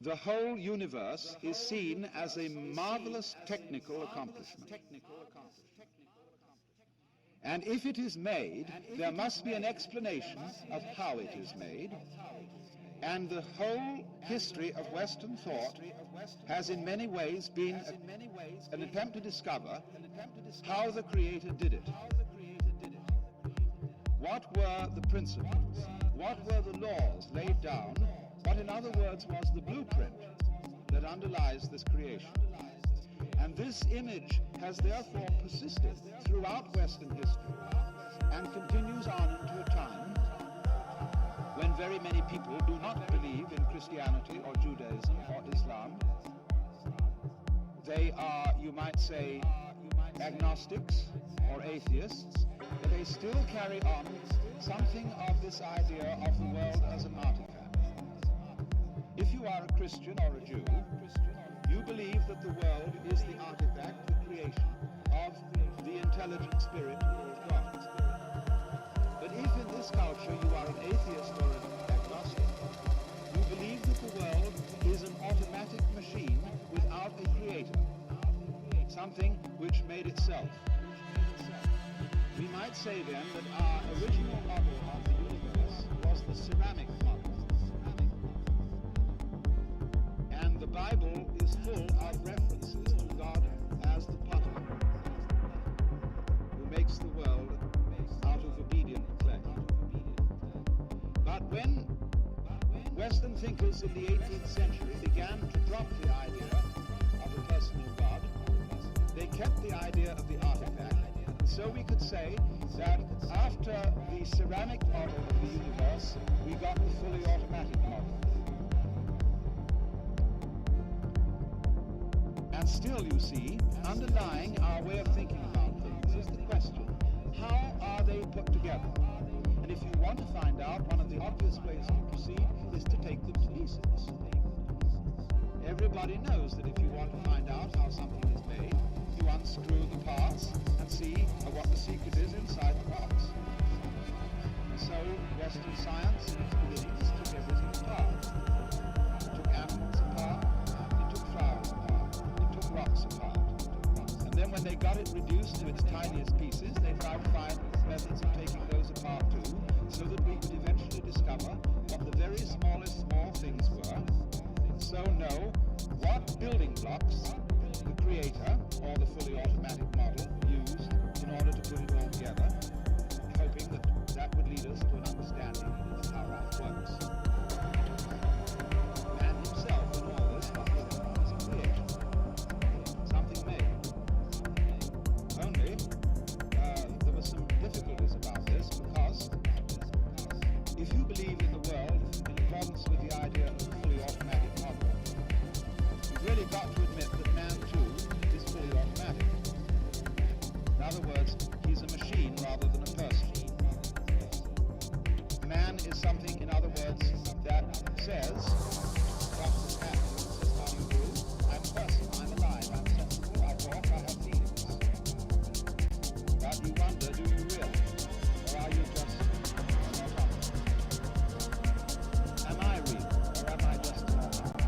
The whole universe is seen as a marvelous technical accomplishment. And if it is made, there must be an explanation of how it is made. And the whole history of Western thought has in many ways been an attempt to discover how the Creator did it. What were the principles? What were the laws laid down? What, in other words, was the blueprint that underlies this creation? And this image has therefore persisted throughout Western history and continues on into a time when very many people do not believe in Christianity or Judaism or Islam. They are, you might say, agnostics or atheists, but they still carry on something of this idea of the world as an artifact. If you are a Christian or a Jew, you believe that the world is the artifact, the creation of the intelligent spirit called God. But if in this culture you are an atheist or an agnostic, you believe that the world is an automatic machine without a creator, something which made itself. We might say then that our original model of the universe was the ceramic model. And the Bible is full of references to God as the potter, who makes the world out of obedient clay. But when Western thinkers in the 18th century began to drop the idea of a personal God, they kept the idea of the artifact. So we could say that after the ceramic model of the universe, we got the fully automatic model. And still, you see, underlying our way of thinking about things is the question, how are they put together? And if you want to find out, one of the obvious ways to proceed is to take them to pieces. Everybody knows that if you want to find out how something is made, you unscrew the parts and see what the secret is inside the box. And so Western science in its beginnings took everything apart. It took animals apart, it took flowers apart, it took rocks apart. And then when they got it reduced to its tiniest pieces, they tried to find methods of taking those apart too, so that we could eventually discover what the very smallest small things were, and so know what building blocks the Creator, or the fully automatic model, used in order to put it all together, hoping that that would lead us to an understanding of how life works. Man himself in all this was looking on as a creation, something made. Only, there were some difficulties about this, because if you believe in the world in accordance with the idea of the fully automatic model, you've really got to admit that man too is fully automatic. In other words, he's a machine rather than a person. Man is something, in other words, that says, drops his hand and says, how do you do? I'm a person, I'm alive, I'm sensible, I talk, I have feelings. But you wonder, do you really? Or are you just an automaton? Am I real? Or am I just an automaton?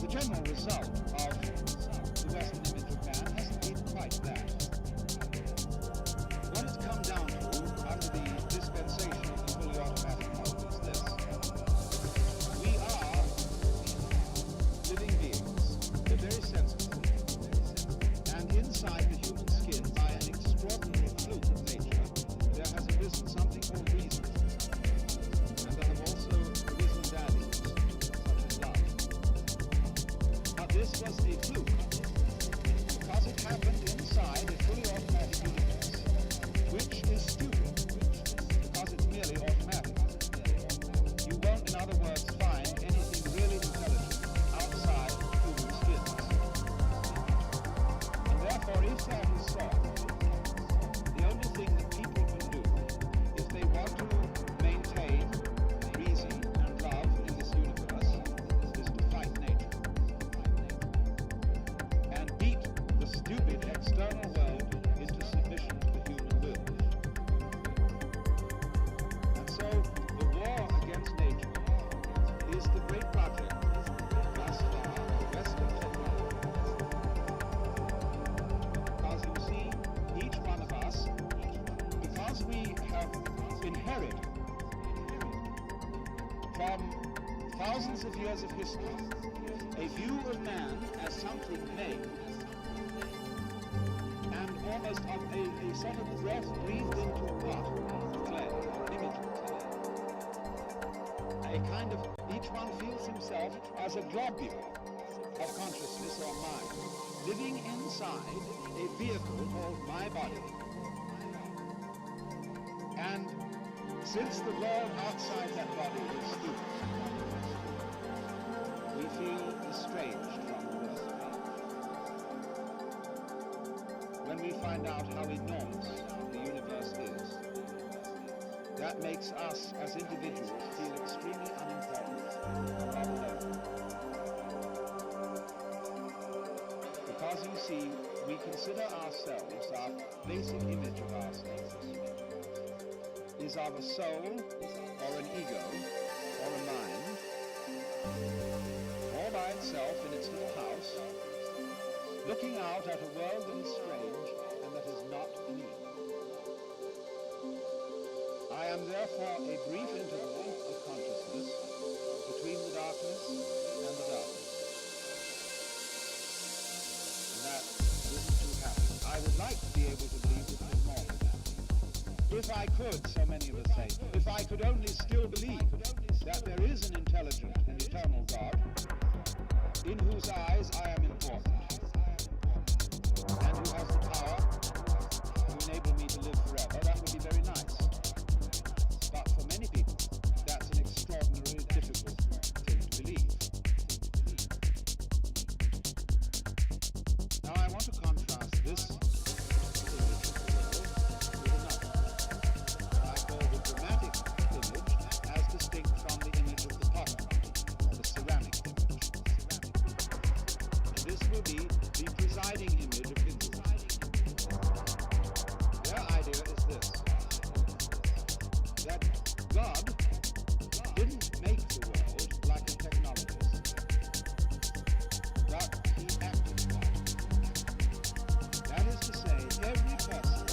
The general result of the Western image of man hasn't been quite that. What it's come down to under the dispensation of the fully automatic model is this. We are living beings. We're very sensitive. And inside the human skin, by an extraordinary fluke of nature, there has arisen something called reason. And there have also arisen values, such as love. But this was a fluke, because it happened inside a fully automatic universe, which is stupid, because it's merely automatic. You won't, in other words, find anything really intelligent outside human skins. And therefore, if that is so, the only thing that people can do, if they want to maintain reason and love in this universe, is to fight nature. And beat the stupid external world in inherit from thousands of years of history a view of man as something made, and almost of a sort of breath breathed into a pot of clay, an image of clay. A kind of, each one feels himself as a globule of consciousness or mind, living inside a vehicle called my body. And since the world outside that body is stupid, we feel estranged from the world. When we find out how enormous the universe is, that makes us as individuals feel extremely unimportant and alone. Because you see, we consider ourselves, our basic image of ourselves is of a soul or an ego or a mind, all by itself in its little house, looking out at a world that is strange and that is not me. I am therefore a brief interval of consciousness between the darkness and the darkness. And that isn't too happy. I would like to be able to believe it was more than that. If I could, so many of us say, if I could only still believe that there is an intelligent and eternal God in whose eyes I am important and who has the power to enable me to live forever, that would be very nice. But for many people, that's an extraordinarily difficult thing to believe. Now I want to contrast this image of the world with another. I call the dramatic image as distinct from the image of the potter, or the ceramic image. And this will be the presiding image of Hinduism. Their idea is this, that God didn't make the world like a technologist, but he acted upon it. That is to say, every person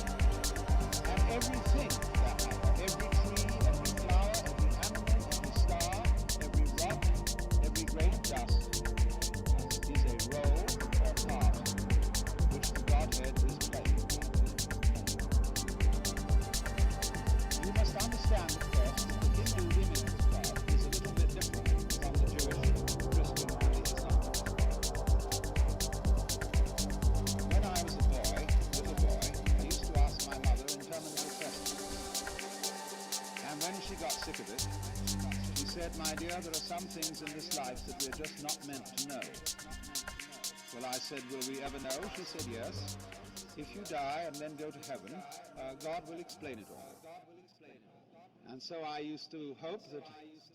and everything, for that matter, every tree, every flower, every animal, every star, every rock, every grain of dust is a role or part which the Godhead is playing. You must understand, of course, that the Hindu image of God is a little bit different from the Jewish, Christian, or the Islamic. When I was a little boy, I used to ask my mother interminable questions. And when she got sick of it, she said, "My dear, there are some things in this life that we're just not meant to know." Well, I said, "Will we ever know?" She said, "Yes. If you die and then go to heaven, God will explain it all." And so I used to hope that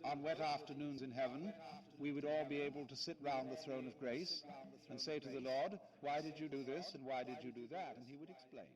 on wet afternoons in heaven, we would all be able to sit round the throne of grace and say to the Lord, "Why did you do this and why did you do that?" And he would explain.